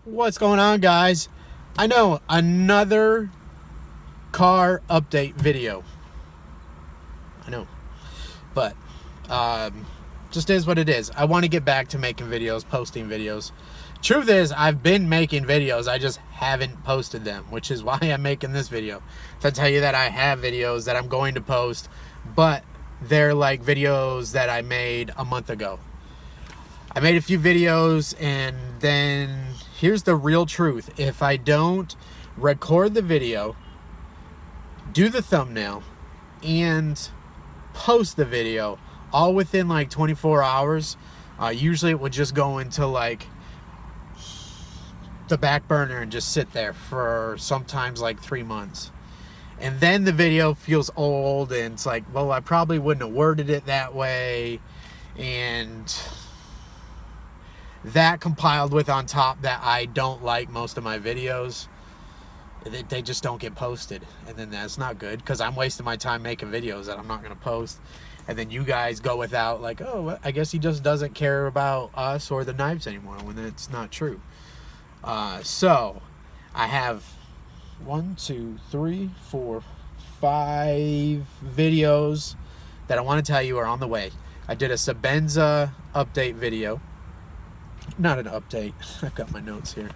What's going on, guys? I know, another car update video. I know, but just is what it is. I want to get back to making videos, posting videos. Truth is, I've been making videos, I just haven't posted them, which is why I'm making this video, to tell you that I have videos that I'm going to post, but they're like videos that I made a month ago. I made a few videos, and then here's the real truth. If I don't record the video, do the thumbnail, and post the video all within like 24 hours, usually it would just go into like the back burner and just sit there for sometimes like 3 months. And then the video feels old, and it's like, well, I probably wouldn't have worded it that way. And that compiled with on top that I don't like most of my videos, they just don't get posted. And then that's not good, because I'm wasting my time making videos that I'm not going to post. And then you guys go without, like, oh, I guess he just doesn't care about us or the knives anymore, when it's not true. So I have 1, 2, 3, 4, 5 videos that I want to tell you are on the way. I did a Sebenza update video. Not an update. I've got my notes here.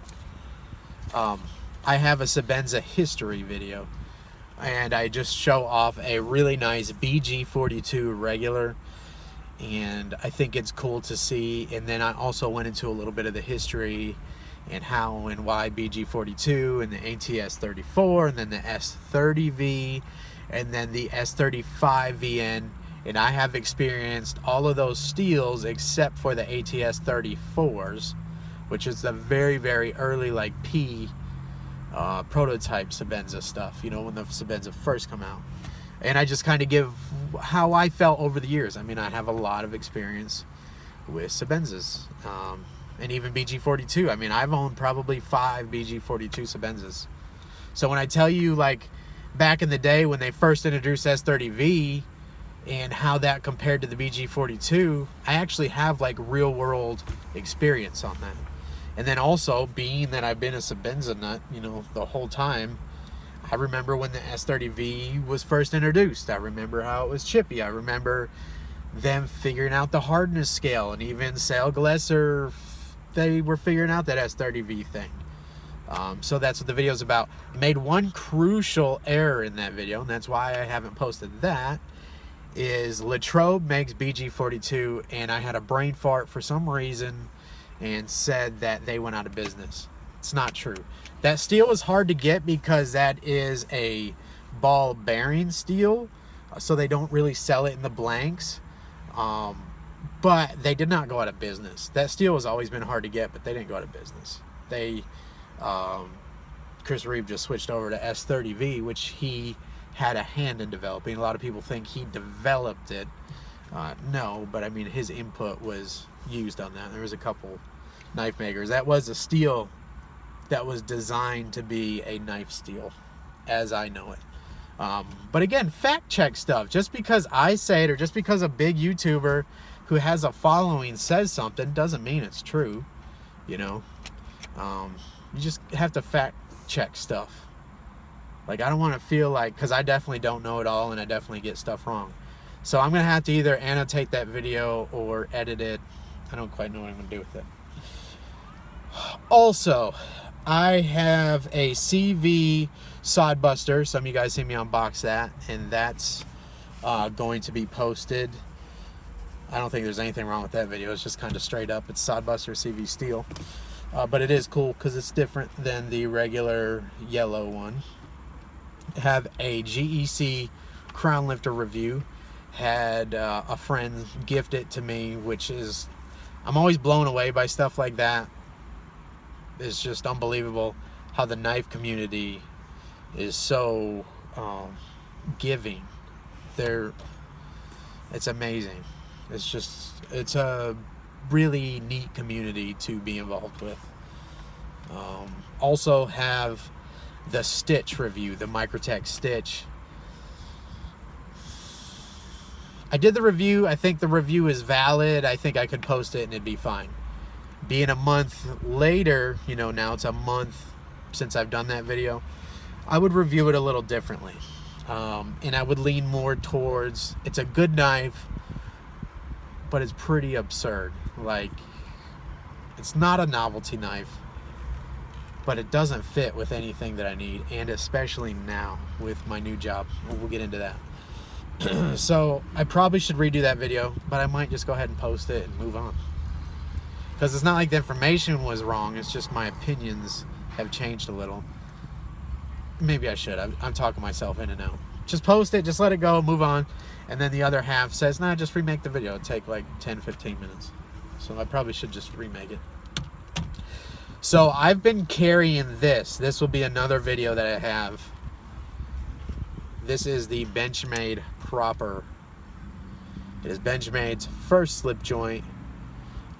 I have a Sebenza history video, and I just show off a really nice BG42 regular, and I think it's cool to see. And then I also went into a little bit of the history and how and why BG42 and the ATS34 and then the S30V and then the S35VN. And I have experienced all of those steels except for the ATS34s, which is the very, very early like P prototype Sebenza stuff, you know, when the Sebenza first come out. And I just kind of give how I felt over the years. I mean, I have a lot of experience with Sebenzas, and even BG42. I mean, I've owned probably 5 BG42 Sebenzas. So when I tell you, like, back in the day when they first introduced S30V, and how that compared to the BG42, I actually have like real world experience on that. And then also, being that I've been a Sebenza nut, you know, the whole time, I remember when the S30V was first introduced. I remember how it was chippy. I remember them figuring out the hardness scale, and even Sale Glesser, they were figuring out that S30V thing. So that's what the video's about. I made one crucial error in that video, and that's why I haven't posted that. Is Latrobe makes BG42, and I had a brain fart for some reason and said that they went out of business. It's not true. That steel is hard to get because that is a ball bearing steel, so they don't really sell it in the blanks. But they did not go out of business. That steel has always been hard to get, but they didn't go out of business. They Chris Reeve just switched over to S30V, which he had a hand in developing. A lot of people think he developed it. No, but I mean, his input was used on that. There was a couple knife makers. That was a steel that was designed to be a knife steel, as I know it. But again, fact check stuff. Just because I say it, or just because a big YouTuber who has a following says something, doesn't mean it's true. You know, you just have to fact check stuff. Like, I don't want to feel like, because I definitely don't know it all, and I definitely get stuff wrong. So I'm going to have to either annotate that video or edit it. I don't quite know what I'm going to do with it. Also, I have a CV Sodbuster. Some of you guys see me unbox that, and that's going to be posted. I don't think there's anything wrong with that video. It's just kind of straight up. It's Sodbuster CV steel. But it is cool because it's different than the regular yellow one. Have a GEC crown lifter review. Had a friend gift it to me, which is, I'm always blown away by stuff like that. It's just unbelievable how the knife community is so giving. It's amazing. It's a really neat community to be involved with. Also have the Stitch review, the Microtech Stitch. I did the review. I think the review is valid. I think I could post it and it'd be fine. being a month later, you know, now it's a month since I've done that video, I would review it a little differently. And I would lean more towards, it's a good knife, but it's pretty absurd. Like, it's not a novelty knife, but it doesn't fit with anything that I need, and especially now with my new job. We'll get into that. So I probably should redo that video, but I might just go ahead and post it and move on. Because it's not like the information was wrong, it's just my opinions have changed a little. Maybe I should. I'm talking myself in and out. Just post it, just let it go, move on. And then the other half says, nah, just remake the video. It'll take like 10-15 minutes. So I probably should just remake it. So I've been carrying this. This will be another video that I have. This is the Benchmade Proper. It is Benchmade's first slip joint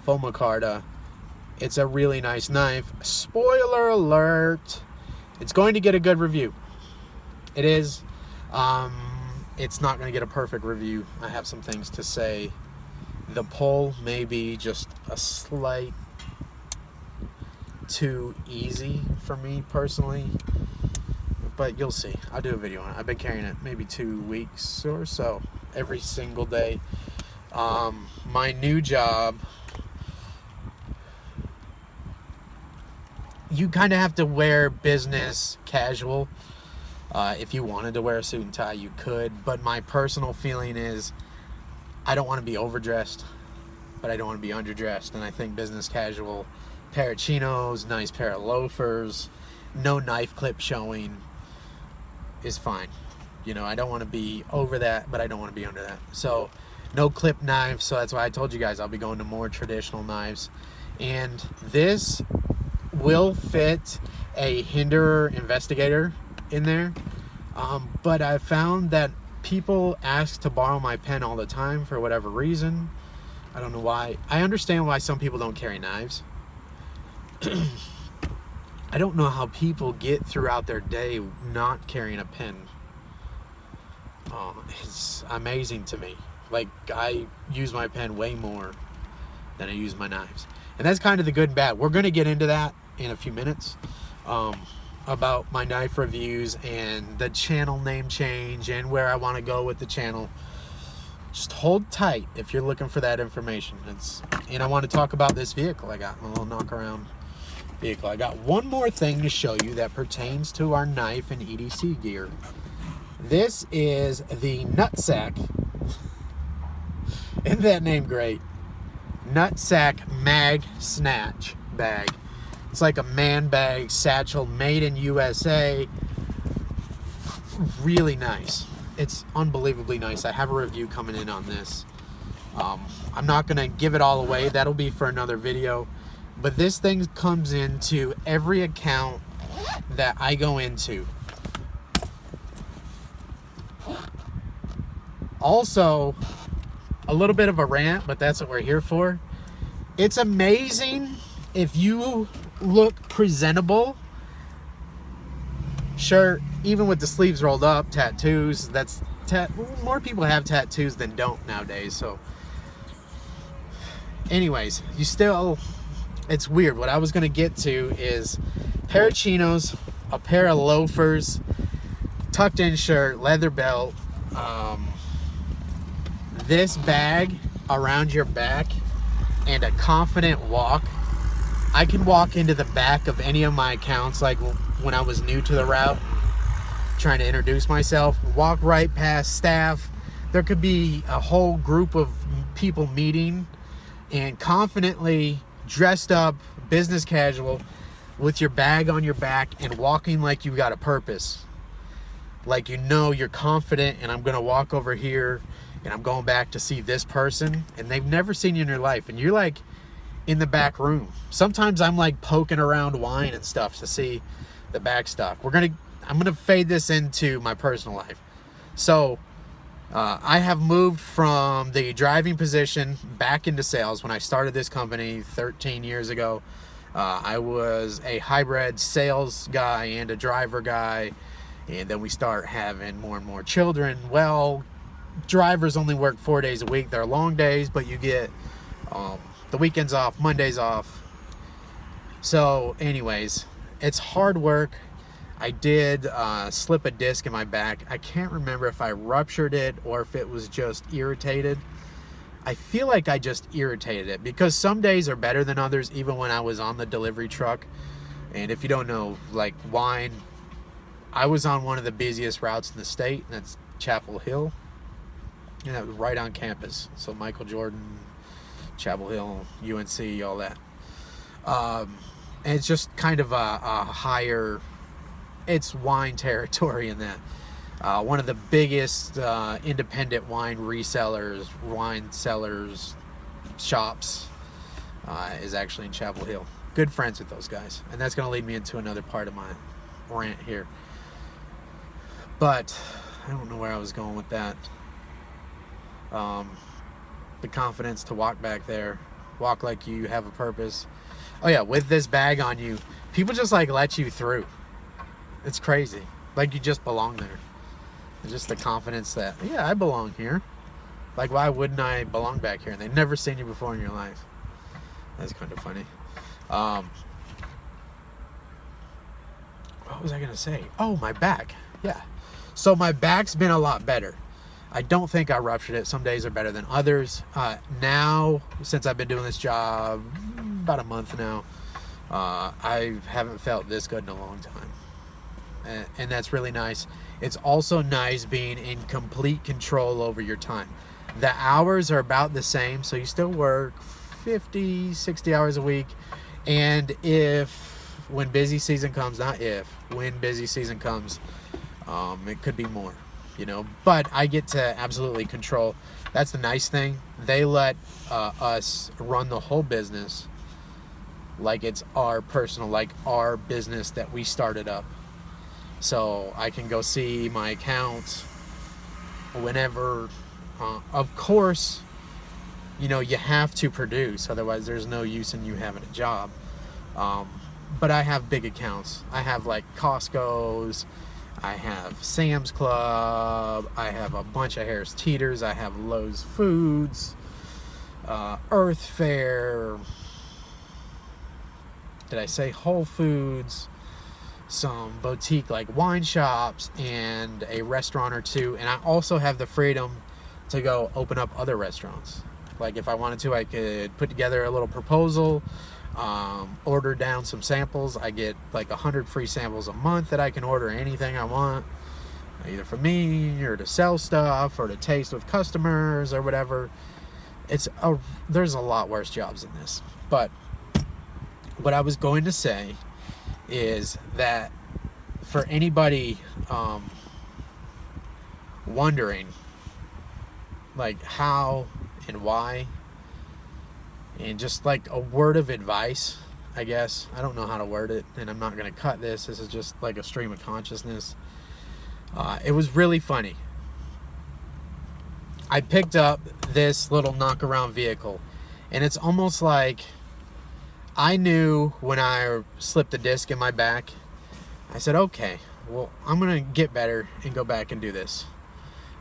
Fomicarda. It's a really nice knife. Spoiler alert, it's going to get a good review. It is. It's not going to get a perfect review. I have some things to say. The pull may be just a slight too easy for me personally, but you'll see. I'll do a video on it. I've been carrying it maybe 2 weeks or so, every single day. My new job, you kind of have to wear business casual. If you wanted to wear a suit and tie, you could, but my personal feeling is I don't want to be overdressed, but I don't want to be underdressed. And I think business casual, pair of chinos, nice pair of loafers, no knife clip showing is fine. You know, I don't want to be over that, but I don't want to be under that. So no clip knives. So that's why I told you guys I'll be going to more traditional knives. And this will fit a Hinderer Investigator in there. But I found that people ask to borrow my pen all the time for whatever reason. I don't know why. I understand why some people don't carry knives. I don't know how people get throughout their day not carrying a pen. It's amazing to me. Like, I use my pen way more than I use my knives. And that's kind of the good and bad. We're going to get into that in a few minutes. About my knife reviews and the channel name change and where I want to go with the channel. Just hold tight if you're looking for that information. And I want to talk about this vehicle I got, my little knock around vehicle. I got one more thing to show you that pertains to our knife and EDC gear. This is the Nutsack. Isn't that name great? Nutsack Mag Snatch bag. It's like a man bag satchel made in USA. Really nice. It's unbelievably nice. I have a review coming in on this. I'm not going to give it all away. That'll be for another video. But this thing comes into every account that I go into. Also, a little bit of a rant, but that's what we're here for. It's amazing if you look presentable. Sure, even with the sleeves rolled up, tattoos, more people have tattoos than don't nowadays. So anyways, it's weird. What I was going to get to is a pair of chinos, a pair of loafers, tucked in shirt, leather belt, this bag around your back, and a confident walk. I can walk into the back of any of my accounts, like when I was new to the route, trying to introduce myself, walk right past staff. There could be a whole group of people meeting, and confidently dressed up, business casual, with your bag on your back and walking like you got a purpose. Like, you know, you're confident, and I'm going to walk over here and I'm going back to see this person, and they've never seen you in your life, and you're like in the back room. Sometimes I'm like poking around wine and stuff to see the back stuff. I'm gonna fade this into my personal life. So I have moved from the driving position back into sales. When I started this company 13 years ago, I was a hybrid sales guy and a driver guy, and then we start having more and more children. Well, drivers only work 4 days a week. They're long days, but you get the weekends off, Mondays off, So anyways, it's hard work. I did slip a disc in my back. I can't remember if I ruptured it or if it was just irritated. I feel like I just irritated it, because some days are better than others, even when I was on the delivery truck. And if you don't know, like, wine, I was on one of the busiest routes in the state, and that's Chapel Hill. And that was right on campus. So Michael Jordan, Chapel Hill, UNC, all that. And it's just kind of a higher, it's wine territory in that. One of the biggest independent wine resellers, wine sellers, shops is actually in Chapel Hill. Good friends with those guys. And that's going to lead me into another part of my rant here. But I don't know where I was going with that. The confidence to walk back there, walk like you have a purpose. Oh yeah, with this bag on you, people just like let you through. It's crazy. Like you just belong there. It's just the confidence that, yeah, I belong here. Like, why wouldn't I belong back here? And they've never seen you before in your life. That's kind of funny. What was I gonna say? Oh, my back. Yeah. So my back's been a lot better. I don't think I ruptured it. Some days are better than others. Now, since I've been doing this job about a month now, I haven't felt this good in a long time. And that's really nice. It's also nice being in complete control over your time. The hours are about the same, so you still work 50, 60 hours a week. And when busy season comes, when busy season comes, it could be more. But I get to absolutely control. That's the nice thing. They let us run the whole business like it's our personal, like our business that we started up. So I can go see my account whenever. Of course, you have to produce, otherwise there's no use in you having a job. But I have big accounts. I have like Costco's, I have Sam's Club, I have a bunch of Harris Teeters, I have Lowe's Foods, Earth Fare, did I say Whole Foods, some boutique like wine shops, and a restaurant or two. And I also have the freedom to go open up other restaurants. Like if I wanted to, I could put together a little proposal, order down some samples. I get like 100 free samples a month that I can order anything I want, either for me or to sell stuff or to taste with customers or whatever. There's a lot worse jobs than this. But what I was going to say is that for anybody wondering like how and why, and just like a word of advice, I guess. I don't know how to word it, and I'm not going to cut this. This is just like a stream of consciousness. It was really funny. I picked up this little knock-around vehicle, and it's almost like I knew when I slipped a disc in my back, I said, okay, well, I'm going to get better and go back and do this.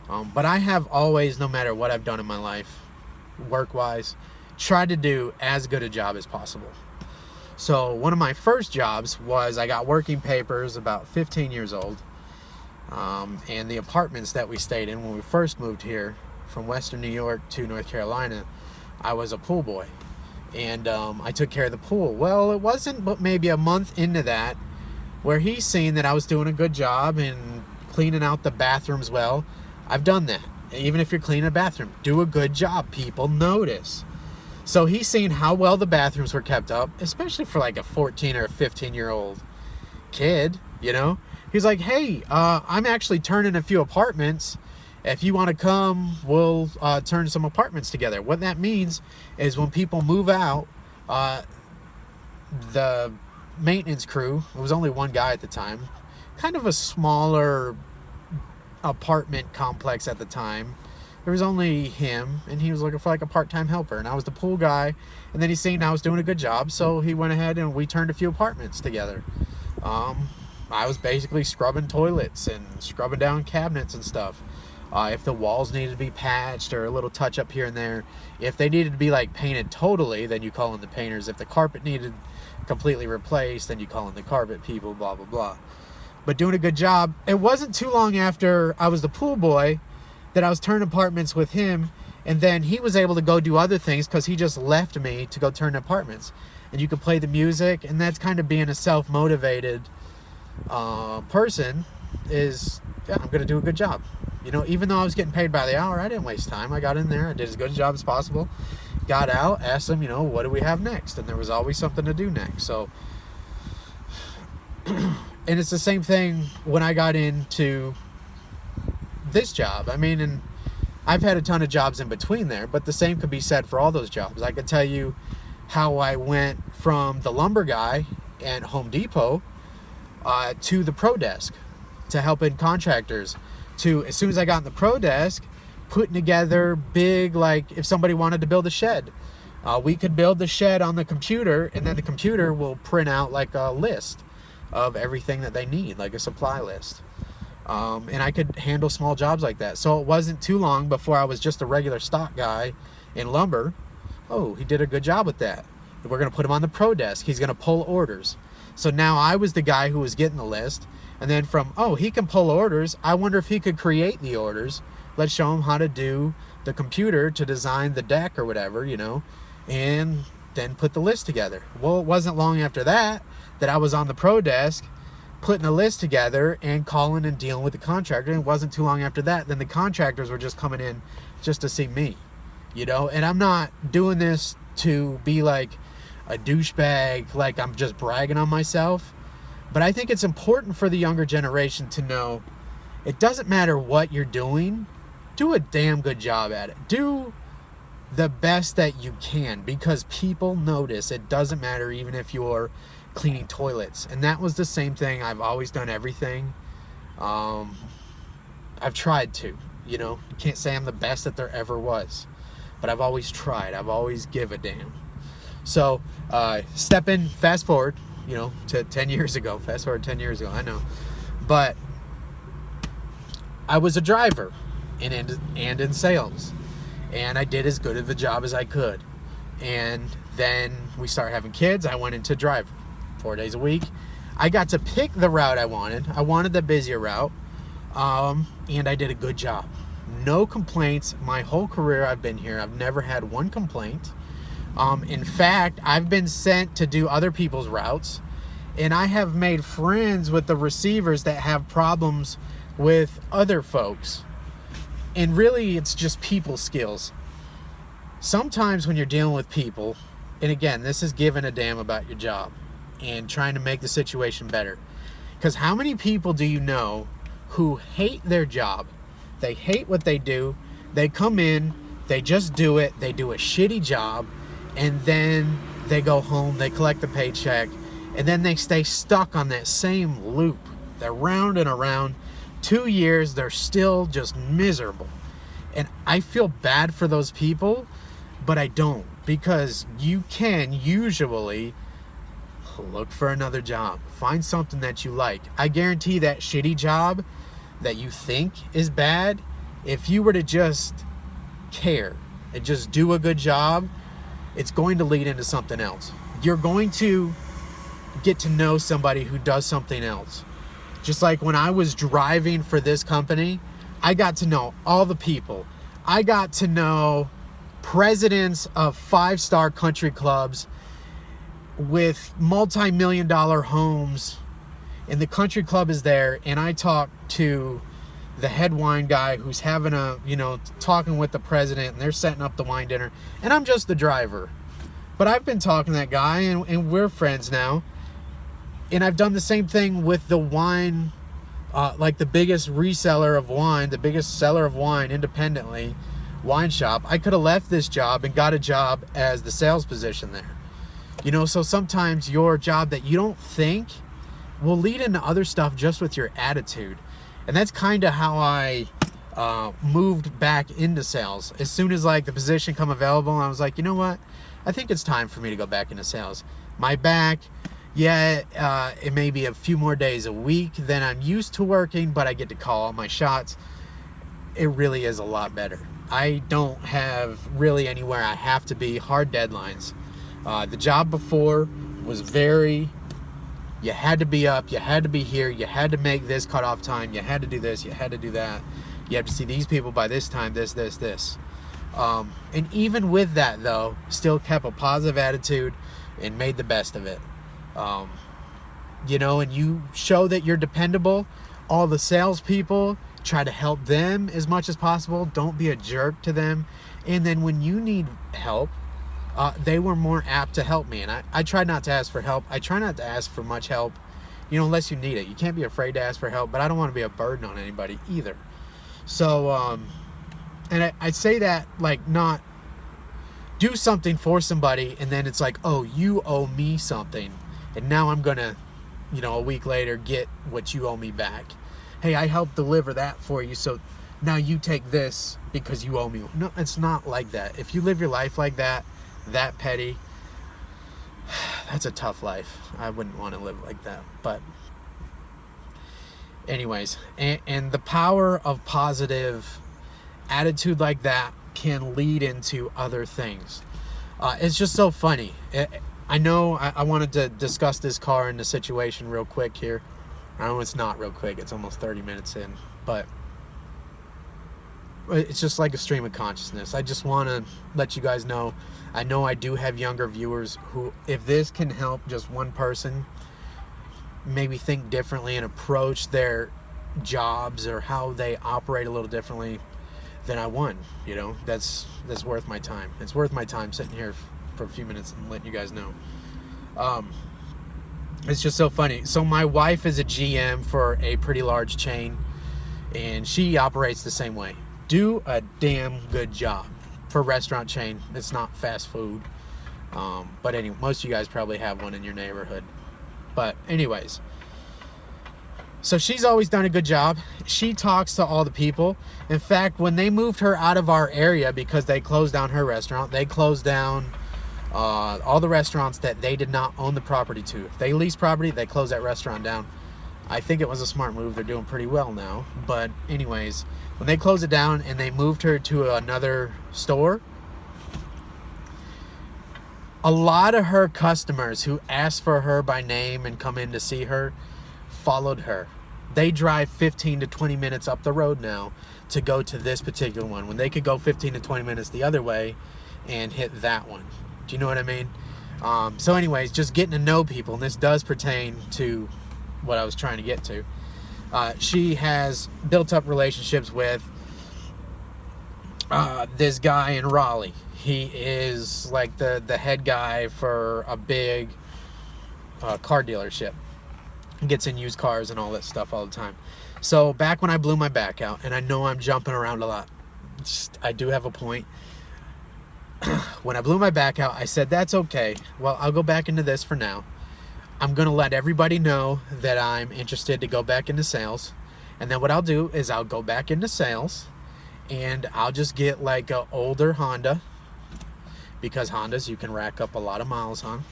But I have always, no matter what I've done in my life, work-wise, tried to do as good a job as possible. So one of my first jobs was I got working papers about 15 years old. And the apartments that we stayed in when we first moved here from Western New York to North Carolina, I was a pool boy. And I took care of the pool. Well, it wasn't but maybe a month into that where he's seen that I was doing a good job and cleaning out the bathrooms well. I've done that. Even if you're cleaning a bathroom, do a good job. People notice. So he's seen how well the bathrooms were kept up, especially for like a 14 or a 15-year-old kid, He's like, hey, I'm actually turning a few apartments. If you want to come, we'll turn some apartments together. What that means is when people move out, the maintenance crew, it was only one guy at the time, kind of a smaller apartment complex at the time. There was only him, and he was looking for like a part-time helper, and I was the pool guy. And then he seen I was doing a good job, so he went ahead and we turned a few apartments together. I was basically scrubbing toilets and scrubbing down cabinets and stuff. If the walls needed to be patched or a little touch up here and there. If they needed to be like painted totally, then you call in the painters. If the carpet needed completely replaced, then you call in the carpet people, blah, blah, blah. But doing a good job. It wasn't too long after I was the pool boy that I was turning apartments with him, and then he was able to go do other things because he just left me to go turn apartments. And you could play the music, and that's kind of being a self-motivated person is, yeah, I'm going to do a good job. You know, even though I was getting paid by the hour, I didn't waste time. I got in there, I did as good a job as possible, got out, asked them, you know, what do we have next? And there was always something to do next. So, and it's the same thing when I got into this job. I mean, and I've had a ton of jobs in between there, but the same could be said for all those jobs. I could tell you how I went from the lumber guy at Home Depot to the pro desk, to helping contractors, to, as soon as I got in the pro desk, putting together big, like if somebody wanted to build a shed, we could build the shed on the computer, and then the computer will print out like a list of everything that they need, like a supply list. And I could handle small jobs like that. So it wasn't too long before I was just a regular stock guy in lumber. Oh, he did a good job with that. We're going to put him on the pro desk. He's going to pull orders. So now I was the guy who was getting the list. And then from, oh, he can pull orders, I wonder if he could create the orders. Let's show him how to do the computer to design the deck or whatever, you know, and then put the list together. Well, it wasn't long after that I was on the pro desk putting a list together and calling and dealing with the contractor. And it wasn't too long after that, then the contractors were just coming in just to see me, you know. And I'm not doing this to be like a douchebag, like I'm just bragging on myself. But I think it's important for the younger generation to know it doesn't matter what you're doing, do a damn good job at it. Do the best that you can, because people notice. It doesn't matter even if you're cleaning toilets. And that was the same thing. I've always done everything. I've tried to, you know, you can't say I'm the best that there ever was, but I've always tried. I've always give a damn. So fast forward, you know, to 10 years ago. Fast forward 10 years ago, I know. But I was a driver and in sales. And I did as good of a job as I could. And then we started having kids. I went into drive 4 days a week. I got to pick the route I wanted. I wanted the busier route. And I did a good job. No complaints. My whole career I've been here, I've never had one complaint. In fact, I've been sent to do other people's routes, and I have made friends with the receivers that have problems with other folks. And really, it's just people skills. Sometimes when you're dealing with people, and again, this is giving a damn about your job and trying to make the situation better. Because how many people do you know who hate their job? They hate what they do. They come in, they just do it, they do a shitty job, and then they go home, they collect the paycheck, and then they stay stuck on that same loop. They're round and around. 2 years, they're still just miserable. And I feel bad for those people, but I don't, because you can usually look for another job. Find something that you like. I guarantee that shitty job that you think is bad, if you were to just care and just do a good job, it's going to lead into something else. You're going to get to know somebody who does something else. Just like when I was driving for this company, I got to know all the people. I got to know presidents of 5-star country clubs with multi-million-dollar homes, and the country club is there, and I talked to the head wine guy who's having talking with the president, and they're setting up the wine dinner, and I'm just the driver. But I've been talking to that guy, and we're friends now. And I've done the same thing with the wine, like the biggest reseller of wine, the biggest seller of wine independently, wine shop. I could have left this job and got a job as the sales position there. You know, so sometimes your job that you don't think will lead into other stuff just with your attitude. And that's kind of how I moved back into sales. As soon as like the position come available, I was like, you know what? I think it's time for me to go back into sales. My back, it may be a few more days a week than I'm used to working, but I get to call all my shots. it really is a lot better. I don't have really anywhere I have to be, hard deadlines. The job before was very, you had to be up, you had to be here, you had to make this cutoff time, you had to do this, you had to do that, you have to see these people by this time, this. And even with that, though, still kept a positive attitude and made the best of it. You know, and you show that you're dependable. All the salespeople, try to help them as much as possible. Don't be a jerk to them. And then when you need help, they were more apt to help me. And I try not to ask for help. I try not to ask for much help, you know, unless you need it. You can't be afraid to ask for help, but I don't want to be a burden on anybody either. So, and I say that, like, not do something for somebody and then it's like, oh, you owe me something. And now I'm going to, you know, a week later get what you owe me back. Hey, I helped deliver that for you, so now you take this because you owe me. No, it's not like that. If you live your life like that, that petty, that's a tough life. I wouldn't want to live like that. But anyways, and the power of positive attitude like that can lead into other things. It's just so funny. I know I wanted to discuss this car and the situation real quick here. I know it's not real quick. It's almost 30 minutes in. But it's just like a stream of consciousness. I just want to let you guys know. I know I do have younger viewers who, if this can help just one person maybe think differently and approach their jobs or how they operate a little differently, then I won. You know, that's worth my time. It's worth my time sitting here for a few minutes and letting you guys know. It's just so funny. So my wife is a GM for a pretty large chain, and she operates the same way. Do a damn good job for a restaurant chain. It's not fast food. But anyway, most of you guys probably have one in your neighborhood. But anyways, so she's always done a good job. She talks to all the people. In fact, when they moved her out of our area because they closed down her restaurant, they closed down all the restaurants that they did not own the property to. If they leased property, they closed that restaurant down. I think it was a smart move. They're doing pretty well now. But anyways, when they closed it down and they moved her to another store, a lot of her customers who asked for her by name and come in to see her followed her. They drive 15 to 20 minutes up the road now to go to this particular one, when they could go 15 to 20 minutes the other way and hit that one. Do you know what I mean? So anyways, just getting to know people, and this does pertain to what I was trying to get to. She has built up relationships with this guy in Raleigh. He is like the head guy for a big car dealership. He gets in used cars and all that stuff all the time. So back when I blew my back out, and I know I'm jumping around a lot, I do have a point. When I blew my back out, I said, that's okay. Well, I'll go back into this for now. I'm going to let everybody know that I'm interested to go back into sales. And then what I'll do is I'll go back into sales, and I'll just get like an older Honda, because Hondas you can rack up a lot of miles on,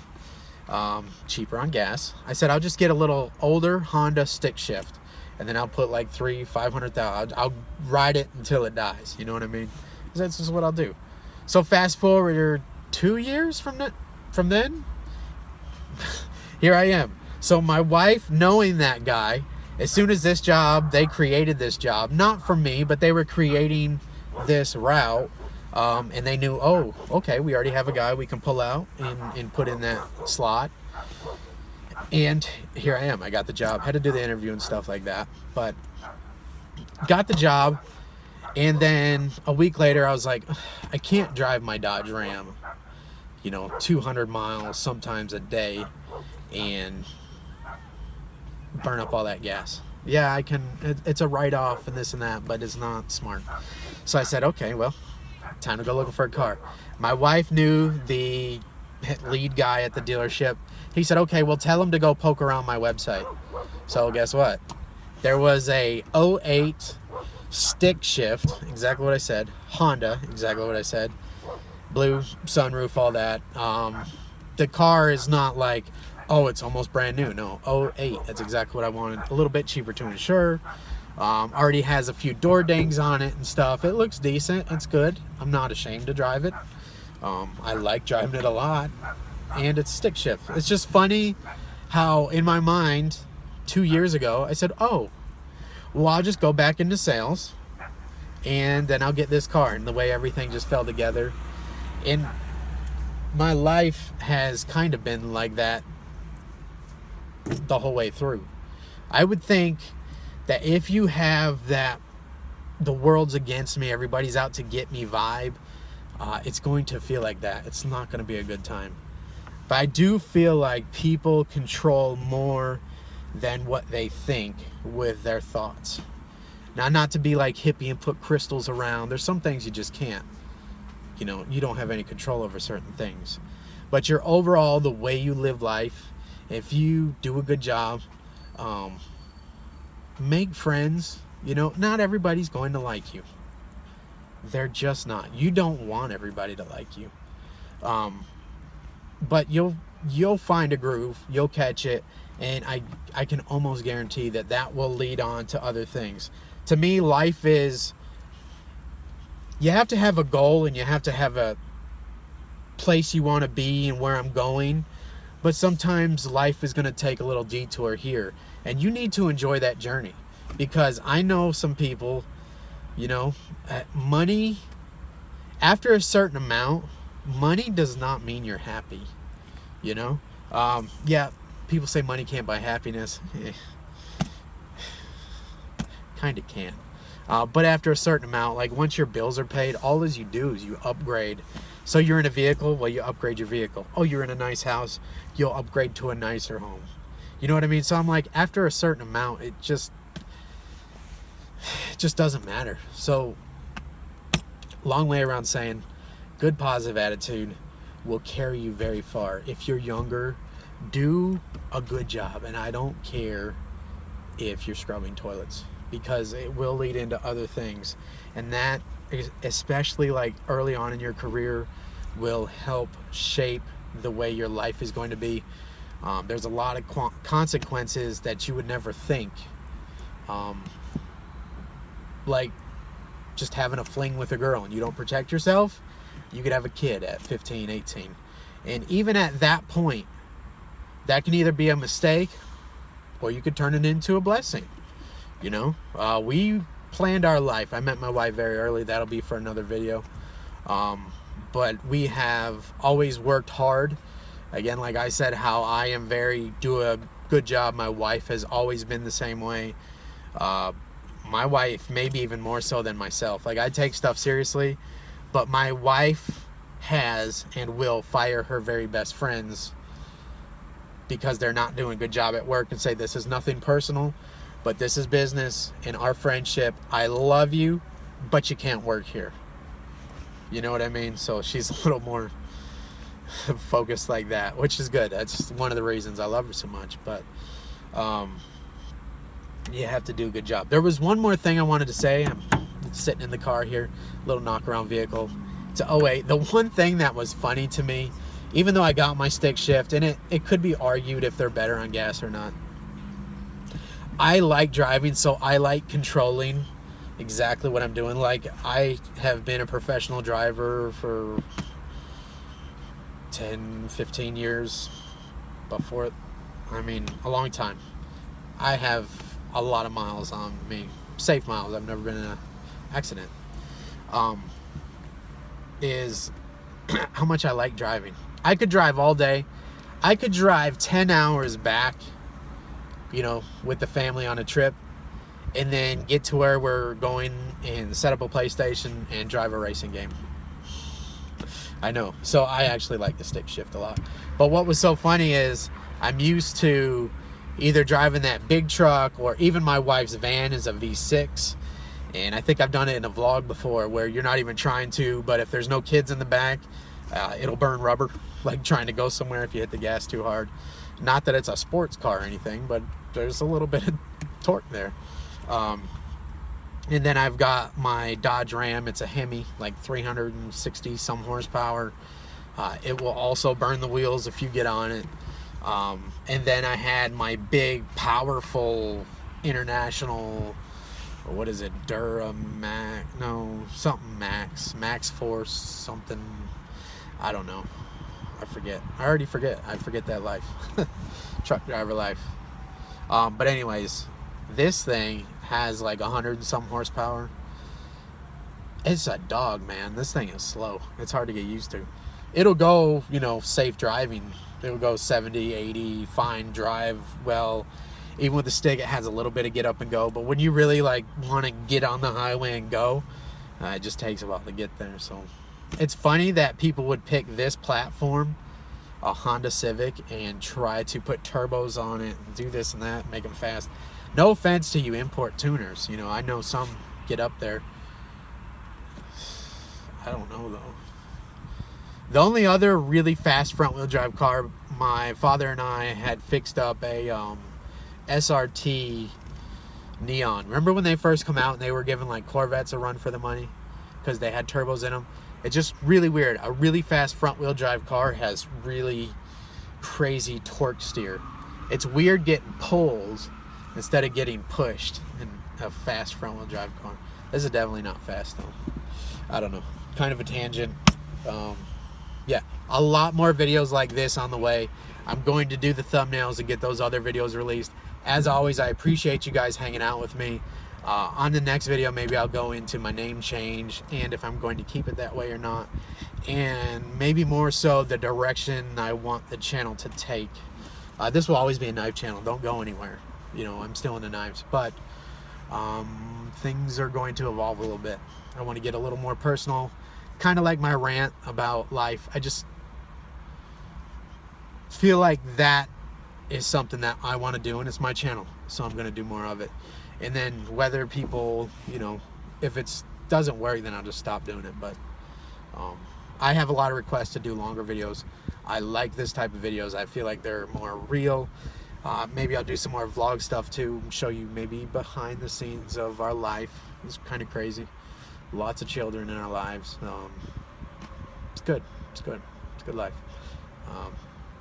cheaper on gas. I said I'll just get a little older Honda stick shift, and then I'll put like 500,000. I'll ride it until it dies. You know what I mean? That's just what I'll do. So fast forward 2 years from then, here I am. So my wife, knowing that guy, as soon as this job, they created this job, not for me, but they were creating this route, and they knew, oh, okay, we already have a guy we can pull out and put in that slot. And here I am. I got the job. Had to do the interview and stuff like that, but got the job. And then a week later, I was like, I can't drive my Dodge Ram, 200 miles sometimes a day and burn up all that gas. Yeah, I can. It's a write-off and this and that, but it's not smart. So I said, okay, well, time to go looking for a car. My wife knew the lead guy at the dealership. He said, okay, well, tell him to go poke around my website. So guess what? There was a 08 stick shift, exactly what I said. Honda, exactly what I said. Blue sunroof, all that. The car is not like, oh, it's almost brand new. No, 08, that's exactly what I wanted. A little bit cheaper to insure, Already has a few door dings on it and stuff. It looks decent. It's good. I'm not ashamed to drive it. I like driving it a lot. And it's stick shift. It's just funny how in my mind 2 years ago I said, oh, well, I'll just go back into sales and then I'll get this car. And the way everything just fell together. And my life has kind of been like that the whole way through. I would think that if you have that the world's against me, everybody's out to get me vibe, it's going to feel like that. It's not going to be a good time. But I do feel like people control more than what they think with their thoughts. Now, not to be like hippie and put crystals around. There's some things you just can't. You know, you don't have any control over certain things. But your overall, the way you live life, if you do a good job, make friends. You know, not everybody's going to like you. They're just not. You don't want everybody to like you. But you'll find a groove, you'll catch it, and I can almost guarantee that will lead on to other things. To me, life is, you have to have a goal and you have to have a place you want to be and where I'm going, but sometimes life is going to take a little detour here, and you need to enjoy that journey, because I know some people, you know, money, after a certain amount, money does not mean you're happy, you know? Yeah, people say money can't buy happiness. Kind of can. But after a certain amount, like once your bills are paid, all as you do is you upgrade. So you're in a vehicle, well, you upgrade your vehicle. Oh, you're in a nice house, you'll upgrade to a nicer home. You know what I mean? So I'm like, after a certain amount, it just doesn't matter. So, long way around saying, good positive attitude will carry you very far. If you're younger, do a good job. And I don't care if you're scrubbing toilets, because it will lead into other things. And that, especially like early on in your career, will help shape the way your life is going to be. There's a lot of consequences that you would never think. Like just having a fling with a girl and you don't protect yourself, you could have a kid at 15, 18. And even at that point, that can either be a mistake or you could turn it into a blessing. You know, we planned our life. I met my wife very early. That'll be for another video. But we have always worked hard. Again, like I said, how I am do a good job. My wife has always been the same way. My wife, maybe even more so than myself. Like, I take stuff seriously, but my wife has and will fire her very best friends because they're not doing a good job at work, and say, this is nothing personal, but this is business and our friendship. I love you, but you can't work here. You know what I mean? So she's a little more focused like that, which is good. That's one of the reasons I love her so much. But you have to do a good job. There was one more thing I wanted to say. I'm sitting in the car here, little knock around vehicle. It's a 08. The one thing that was funny to me, even though I got my stick shift, and it could be argued if they're better on gas or not. I like driving, so I like controlling exactly what I'm doing. Like, I have been a professional driver for 10, 15 years before, I mean, a long time. I have a lot of miles on me, safe miles. I've never been in an accident. Is how much I like driving. I could drive all day. I could drive 10 hours back, you know, with the family on a trip, and then get to where we're going and set up a PlayStation and drive a racing game. I know. So I actually like the stick shift a lot. But what was so funny is I'm used to either driving that big truck, or even my wife's van is a V6. And I think I've done it in a vlog before where you're not even trying to, but if there's no kids in the back, it'll burn rubber, like trying to go somewhere if you hit the gas too hard. Not that it's a sports car or anything, but there's a little bit of torque there. And then I've got my Dodge Ram. It's a Hemi, like 360 some horsepower. It will also burn the wheels if you get on it. And then I had my big, powerful International or what is it, Duramax, no, something Max Force, something, I don't know. I forget. I forget that life. Truck driver life. But anyways, this thing has like 100 and some horsepower. It's a dog, man. This thing is slow. It's hard to get used to. It'll go, you know, safe driving. It'll go 70, 80, fine drive well. Even with the stick, it has a little bit of get up and go. But when you really like want to get on the highway and go, it just takes a while to get there. So it's funny that people would pick this platform, a Honda Civic, and try to put turbos on it and do this and that, make them fast. No offense to you import tuners. You know, I know some get up there. I don't know though. The only other really fast front wheel drive car, my father and I had fixed up a SRT Neon. Remember when they first come out and they were giving like Corvettes a run for the money because they had turbos in them? It's just really weird. A really fast front wheel drive car has really crazy torque steer. It's weird getting pulls instead of getting pushed in a fast front wheel drive car. This is definitely not fast though. I don't know. Kind of a tangent. Yeah, a lot more videos like this on the way. I'm going to do the thumbnails and get those other videos released. As always, I appreciate you guys hanging out with me. On the next video, maybe I'll go into my name change and if I'm going to keep it that way or not. And maybe more so the direction I want the channel to take. This will always be a knife channel. Don't go anywhere. You know, I'm still into knives. But things are going to evolve a little bit. I want to get a little more personal. Kind of like my rant about life. I just feel like that is something that I want to do, and it's my channel, so I'm going to do more of it. And then whether people, you know, if it doesn't work, then I'll just stop doing it. But I have a lot of requests to do longer videos. I like this type of videos. I feel like they're more real. Maybe I'll do some more vlog stuff too, show you maybe behind the scenes of our life. It's kind of crazy. Lots of children in our lives. It's good. It's good. It's a good life.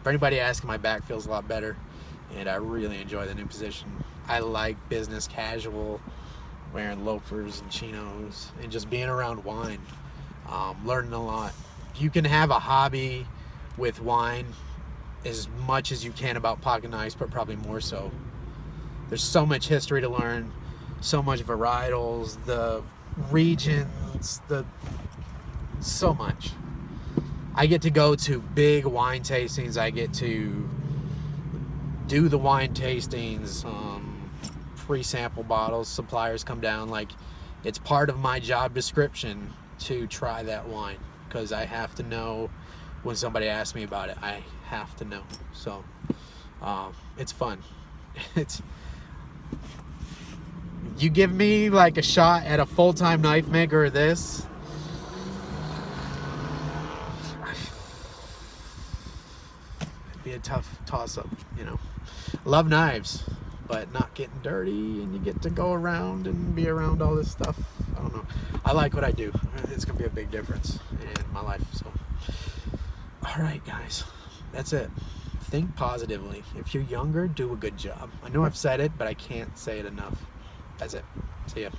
For anybody asking, my back feels a lot better, and I really enjoy the new position. I like business casual, wearing loafers and chinos, and just being around wine, learning a lot. You can have a hobby with wine as much as you can about pocket knives, but probably more so. There's so much history to learn, so much varietals, the regions, so much. I get to go to big wine tastings. I get to do the wine tastings, free sample bottles, suppliers come down. Like, it's part of my job description to try that wine because I have to know when somebody asks me about it. I have to know. So it's fun. You give me like a shot at a full-time knife maker or this, it'd be a tough toss-up, you know. Love knives, but not getting dirty, and you get to go around and be around all this stuff. I don't know. I like what I do. It's gonna be a big difference in my life. So, all right, guys, that's it. Think positively. If you're younger, do a good job. I know I've said it, but I can't say it enough. That's it. See ya.